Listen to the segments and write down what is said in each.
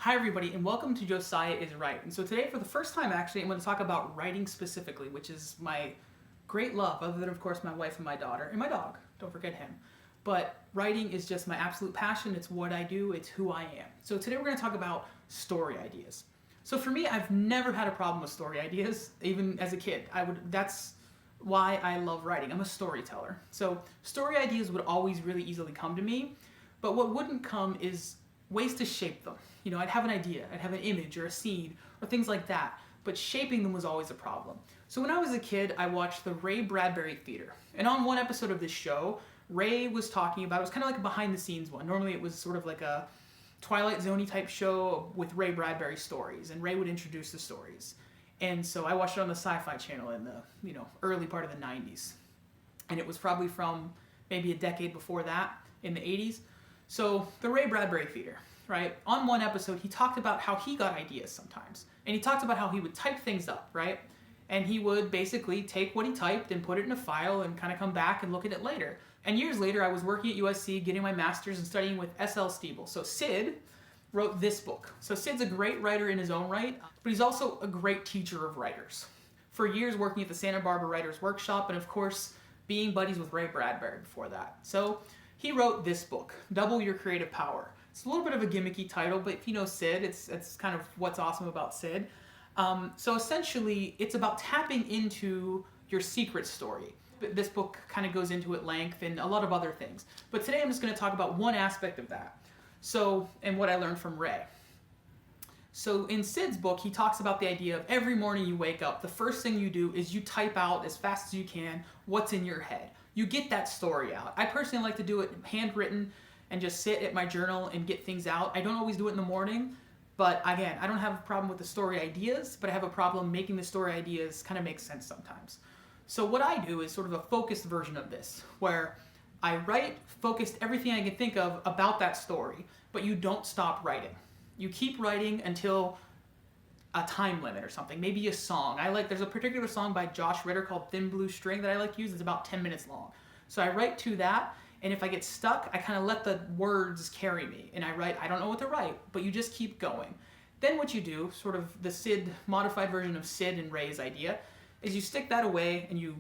Hi everybody, and welcome to Josiah is Right. And so today, for the first time actually, I'm going to talk about writing specifically, which is my great love, other than of course my wife and my daughter, and my dog, don't forget him. But writing is just my absolute passion, it's what I do, it's who I am. So today we're going to talk about story ideas. So for me, I've never had a problem with story ideas, even as a kid. That's why I love writing. I'm a storyteller. So story ideas would always really easily come to me, but what wouldn't come is ways to shape them. You know, I'd have an idea, I'd have an image or a scene or things like that, but shaping them was always a problem. So when I was a kid, I watched the Ray Bradbury Theater. And on one episode of this show, Ray was talking about, it was kind of like a behind the scenes one. Normally it was sort of like a Twilight Zone-y type show with Ray Bradbury stories, and Ray would introduce the stories. And so I watched it on the Sci-Fi Channel in the early part of the 90s. And it was probably from maybe a decade before that, in the 80s. So the Ray Bradbury Theater, right? On one episode, he talked about how he got ideas sometimes. And he talked about how he would type things up, right? And he would basically take what he typed and put it in a file and kind of come back and look at it later. And years later, I was working at USC, getting my master's and studying with S.L. Stebel. So Sid wrote this book. So Sid's a great writer in his own right, but he's also a great teacher of writers. For years working at the Santa Barbara Writers Workshop, and of course, being buddies with Ray Bradbury before that. So he wrote this book, Double Your Creative Power. It's a little bit of a gimmicky title, but if you know Sid, it's kind of what's awesome about Sid. So essentially, it's about tapping into your secret story. This book kind of goes into at length and a lot of other things. But today I'm just going to talk about one aspect of that. So, and what I learned from Ray. So in Sid's book, he talks about the idea of every morning you wake up, the first thing you do is you type out as fast as you can what's in your head. You get that story out. I personally like to do it handwritten and just sit at my journal and get things out. I don't always do it in the morning, but again, I don't have a problem with the story ideas, but I have a problem making the story ideas kind of make sense sometimes. So what I do is sort of a focused version of this, where I write focused everything I can think of about that story, but you don't stop writing. You keep writing until a time limit or something, maybe a song. There's a particular song by Josh Ritter called Thin Blue String that I like to use. It's about 10 minutes long. So I write to that, and if I get stuck, I kind of let the words carry me. And I don't know what to write, but you just keep going. Then what you do, sort of the Sid, modified version of Sid and Ray's idea, is you stick that away and you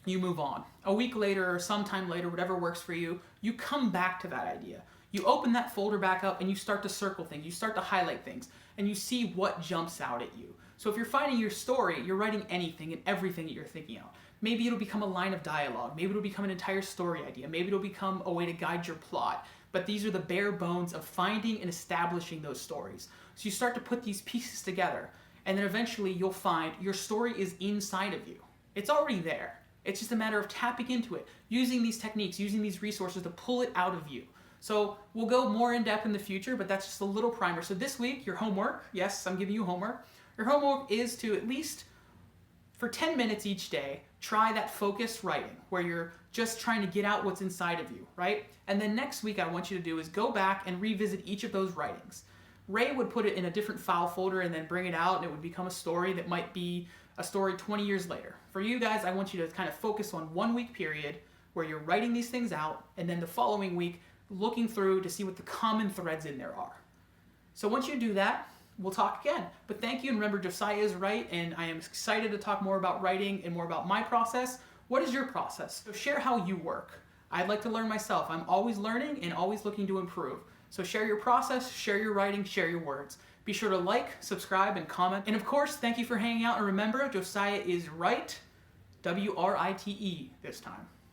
move on. A week later or sometime later, whatever works for you, you come back to that idea. You open that folder back up and you start to circle things, you start to highlight things, and you see what jumps out at you. So if you're finding your story, you're writing anything and everything that you're thinking out. Maybe it'll become a line of dialogue, maybe it'll become an entire story idea, maybe it'll become a way to guide your plot. But these are the bare bones of finding and establishing those stories. So you start to put these pieces together, and then eventually you'll find your story is inside of you. It's already there. It's just a matter of tapping into it, using these techniques, using these resources to pull it out of you. So we'll go more in depth in the future, but that's just a little primer. So this week, your homework, yes, I'm giving you homework. Your homework is to at least, for 10 minutes each day, try that focused writing, where you're just trying to get out what's inside of you, right? And then next week, I want you to do is go back and revisit each of those writings. Ray would put it in a different file folder and then bring it out, and it would become a story that might be a story 20 years later. For you guys, I want you to kind of focus on 1 week period where you're writing these things out, and then the following week, looking through to see what the common threads in there are. So once you do that, we'll talk again. But thank you, and remember, Josiah is right, and I am excited to talk more about writing and more about my process. What is your process? So share how you work. I'd like to learn myself. I'm always learning and always looking to improve. So share your process, share your writing, share your words. Be sure to like, subscribe, and comment. And of course, thank you for hanging out. And remember, Josiah is right, W-R-I-T-E this time.